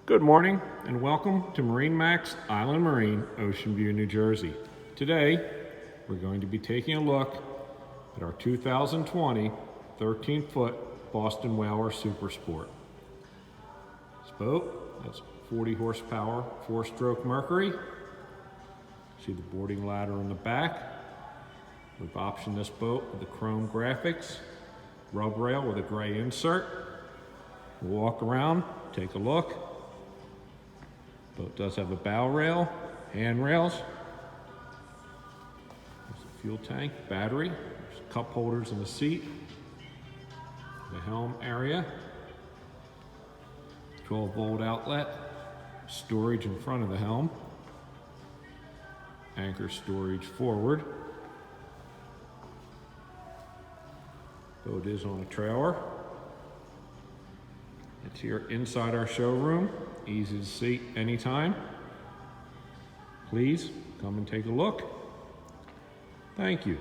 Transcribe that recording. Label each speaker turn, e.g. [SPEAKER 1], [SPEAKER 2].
[SPEAKER 1] Good morning and welcome to MarineMax Island Marine, Ocean View, New Jersey. Today, we're going to be taking a look at our 2020 13-foot Boston Whaler Super Sport. This boat has 40 horsepower, 4-stroke Mercury. See the boarding ladder in the back. We've optioned this boat with the chrome graphics, rub rail with a gray insert. We'll walk around, take a look. Boat does have a bow rail, handrails. There's a fuel tank, battery. There's cup holders in the seat. The helm area. 12-volt outlet. Storage in front of the helm. Anchor storage forward. Boat is on a trailer. It's here inside our showroom. Easy to see anytime. Please come and take a look. Thank you.